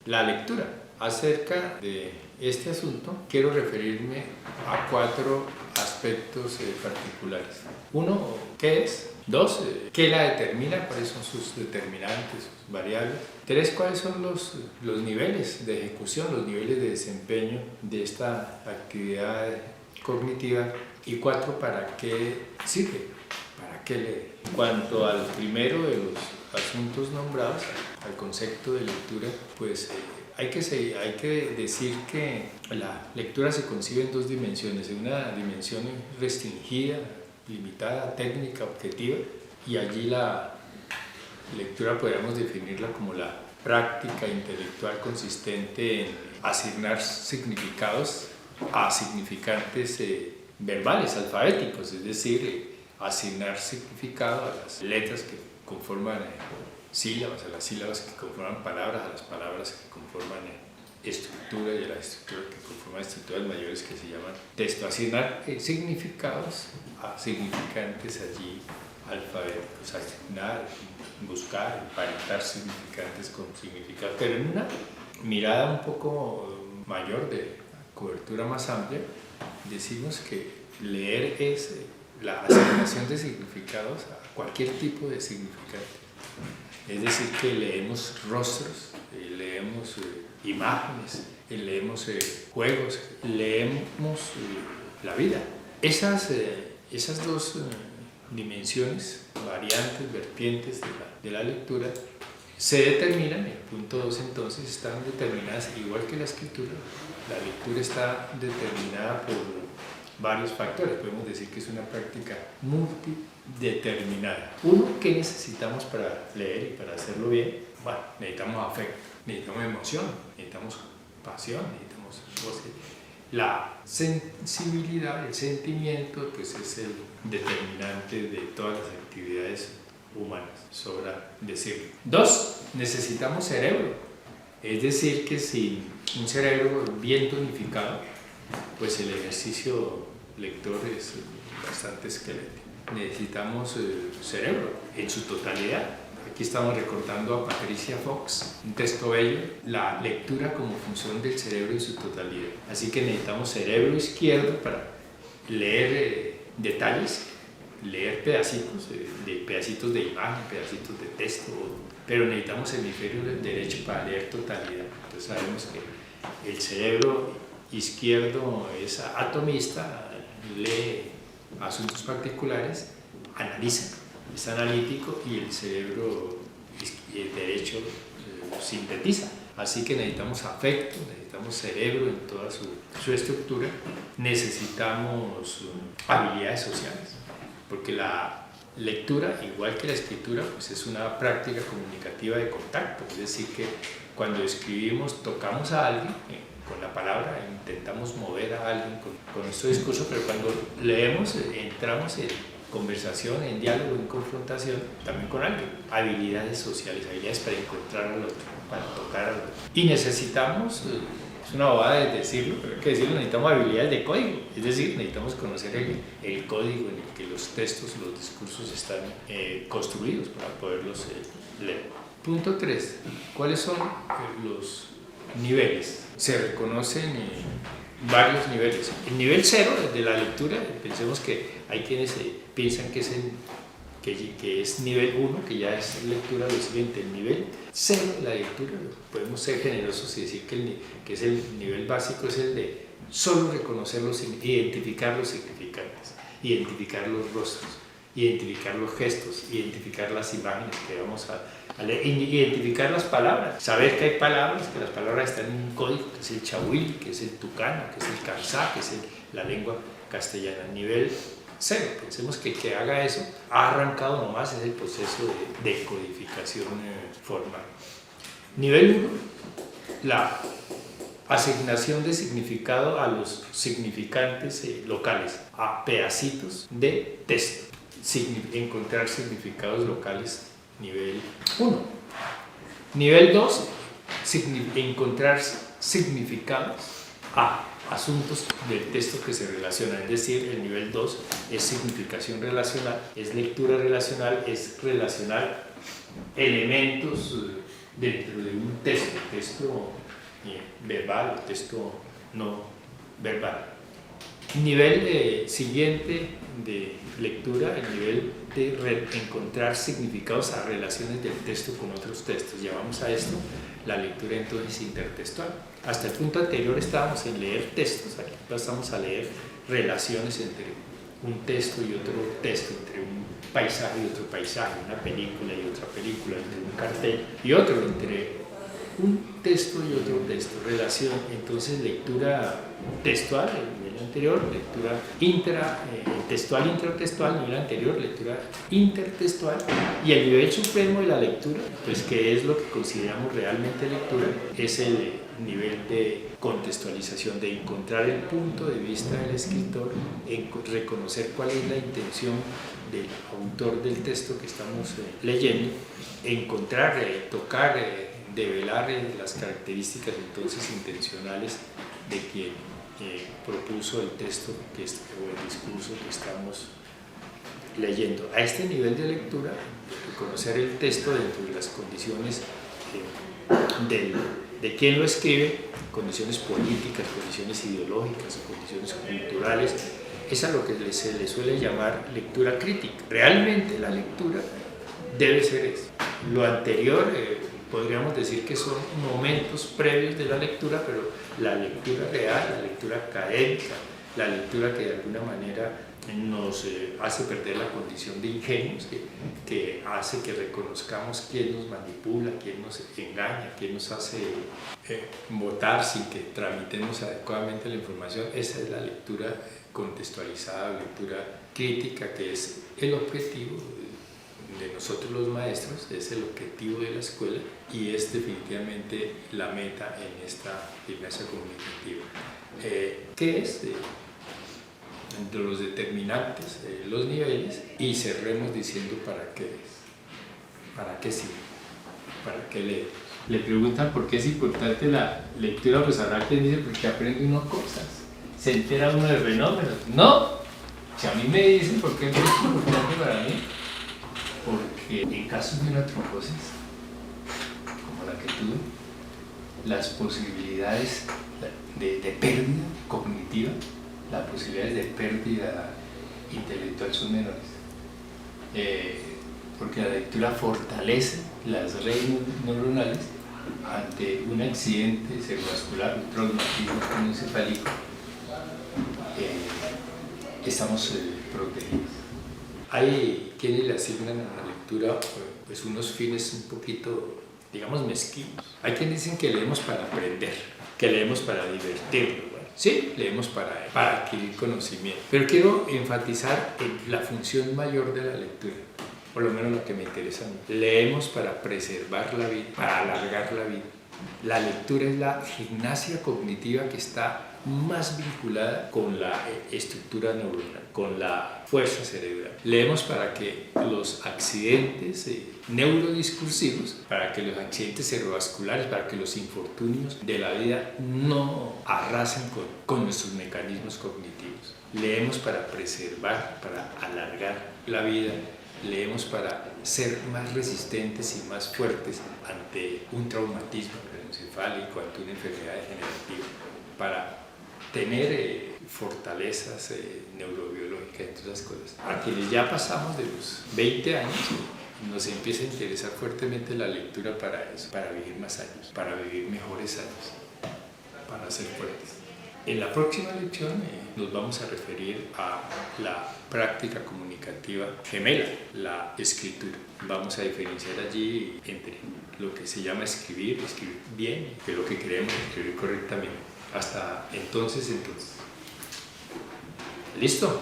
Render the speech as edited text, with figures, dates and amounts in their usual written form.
la lectura. Acerca de este asunto, quiero referirme a 4 aspectos particulares. 1, ¿qué es? 2, ¿qué la determina? ¿Cuáles son sus determinantes, sus variables? 3, ¿cuáles son los niveles de ejecución, los niveles de desempeño de esta actividad cognitiva? Y 4, ¿para qué sirve? ¿Para qué lee? En cuanto al primero de los asuntos nombrados, al concepto de lectura, pues hay que decir que la lectura se concibe en 2 dimensiones, en una dimensión restringida, limitada, técnica, objetiva, y allí la lectura podríamos definirla como la práctica intelectual consistente en asignar significados a significantes verbales, alfabéticos, es decir, asignar significado a las letras que conforman sílabas, a las sílabas que conforman palabras, a las palabras que conforman estructura y a las estructuras que conforman estructuras mayores que se llaman texto. Asignar significados a significantes allí alfabéticos, asignar, buscar, emparentar significantes con significados, pero en una mirada un poco mayor, de cobertura más amplia, decimos que leer es la asignación de significados a cualquier tipo de significante. Es decir, que leemos rostros, leemos imágenes, leemos juegos, leemos la vida. Esas 2 dimensiones, variantes, vertientes de la lectura, se determinan, en el punto 2 entonces, están determinadas igual que la escritura. La lectura está determinada por varios factores. Podemos decir que es una práctica multideterminada. 1, ¿qué necesitamos para leer y para hacerlo bien? Bueno, necesitamos afecto, necesitamos emoción, necesitamos pasión, necesitamos goce. La sensibilidad, el sentimiento, pues es el determinante de todas las actividades humanas, sobra decirlo. 2, necesitamos cerebro, es decir, que sin un cerebro bien tonificado, pues el ejercicio lector es bastante esquelético. Necesitamos cerebro en su totalidad. Aquí estamos recordando a Patricia Fox, un texto bello, la lectura como función del cerebro en su totalidad. Así que necesitamos cerebro izquierdo para leer detalles, leer pedacitos de imagen, pedacitos de texto, pero necesitamos hemisferio derecho para leer totalidad. Entonces sabemos que el cerebro izquierdo es atomista, lee asuntos particulares, analiza, es analítico, y el cerebro derecho sintetiza. Así que necesitamos afecto, necesitamos cerebro en toda su estructura, necesitamos habilidades sociales, porque la lectura, igual que la escritura, pues es una práctica comunicativa de contacto, es decir, que cuando escribimos tocamos a alguien con la palabra, intentamos mover a alguien con nuestro discurso, pero cuando leemos entramos en conversación, en diálogo, en confrontación también con alguien. Habilidades sociales, habilidades para encontrar al otro, para tocar al otro. Y necesitamos, es una bobada de decirlo, pero hay que decirlo, necesitamos habilidades de código, es decir, necesitamos conocer el código en el que los textos, los discursos están construidos para poderlos leer. Punto 3. ¿Cuáles son los niveles? Se reconocen varios niveles. El nivel 0 de la lectura, pensemos que hay quienes piensan que es nivel 1, que ya es lectura lo siguiente. El nivel 0 de la lectura, podemos ser generosos y decir que es el nivel básico, es el de solo reconocer identificar los significantes, identificar los rostros, identificar los gestos, identificar las imágenes que vamos a leer, identificar las palabras, saber que hay palabras, que las palabras están en un código, que es el chahuil, que es el tucano, que es el karsá, que es la lengua castellana. Nivel 0, pensemos que el que haga eso ha arrancado nomás, es el proceso de decodificación formal. Nivel 1, la asignación de significado a los significantes locales, a pedacitos de texto. Encontrar significados locales, nivel 1. Nivel 2, encontrar significados a asuntos del texto que se relacionan, es decir, el nivel 2 es significación relacional, es lectura relacional, es relacionar elementos dentro de un texto verbal o texto no verbal. Nivel siguiente de lectura, el nivel de encontrar significados a relaciones del texto con otros textos. Llamamos a esto la lectura entonces intertextual. Hasta el punto anterior estábamos en leer textos, aquí pasamos a leer relaciones entre un texto y otro texto, entre un paisaje y otro paisaje, una película y otra película, entre un cartel y otro, entre un texto y otro texto, relación, entonces lectura textual, el nivel anterior, lectura textual, intertextual, el nivel anterior, lectura intertextual, y el nivel supremo de la lectura, pues que es lo que consideramos realmente lectura, es el nivel de contextualización, de encontrar el punto de vista del escritor, reconocer cuál es la intención del autor del texto que estamos leyendo, encontrar, tocar, develar las características entonces intencionales de quien propuso el texto o el discurso que estamos leyendo. A este nivel de lectura, reconocer el texto dentro de las condiciones de quien lo escribe, condiciones políticas, condiciones ideológicas, condiciones culturales, es a lo que se le suele llamar lectura crítica. Realmente la lectura debe ser eso. Lo anterior podríamos decir que son momentos previos de la lectura, pero la lectura real, la lectura académica, la lectura que de alguna manera nos hace perder la condición de ingenuos, que hace que reconozcamos quién nos manipula, quién nos engaña, quién nos hace votar sin que tramitemos adecuadamente la información. Esa es la lectura contextualizada, lectura crítica, que es el objetivo de nosotros los maestros, es el objetivo de la escuela y es definitivamente la meta en esta gimnasia comunicativa. ¿Qué es? Entre los determinantes, los niveles, y cerremos diciendo para qué es, para qué sirve, para qué leer. Le preguntan por qué es importante la lectura, pues habrá quien dice porque aprende uno cosas, se entera uno de fenómenos. No, si a mí me dicen por qué es muy importante para mí, porque en casos de una trombosis como la que tuve, las posibilidades de pérdida cognitiva, las posibilidades de pérdida intelectual son menores, porque la lectura fortalece las redes neuronales ante un accidente cerebrovascular, un traumatismo encefálico. Estamos protegidos. Hay quienes le asignan a la lectura pues unos fines un poquito, digamos, mezquinos. Hay quienes dicen que leemos para aprender, que leemos para divertirnos. Bueno, sí, leemos para adquirir conocimiento, pero quiero enfatizar en la función mayor de la lectura, por lo menos la que me interesa a mí. Leemos para preservar la vida, para alargar la vida. La lectura es la gimnasia cognitiva que está más vinculada con la estructura neuronal, con la fuerza cerebral. Leemos para que los accidentes neurodiscursivos, para que los accidentes cerebrovasculares, para que los infortunios de la vida no arrasen con nuestros mecanismos cognitivos. Leemos para preservar, para alargar la vida. Leemos para ser más resistentes y más fuertes ante un traumatismo craneoencefálico, ante una enfermedad degenerativa, para tener fortalezas neurobiológicas, entre otras cosas. A quienes ya pasamos de los 20 años, nos empieza a interesar fuertemente la lectura para eso, para vivir más años, para vivir mejores años, para ser fuertes. En la próxima lección nos vamos a referir a la práctica comunicativa gemela, la escritura. Vamos a diferenciar allí entre lo que se llama escribir bien, que es lo que queremos escribir correctamente. Hasta entonces. ¿Listo?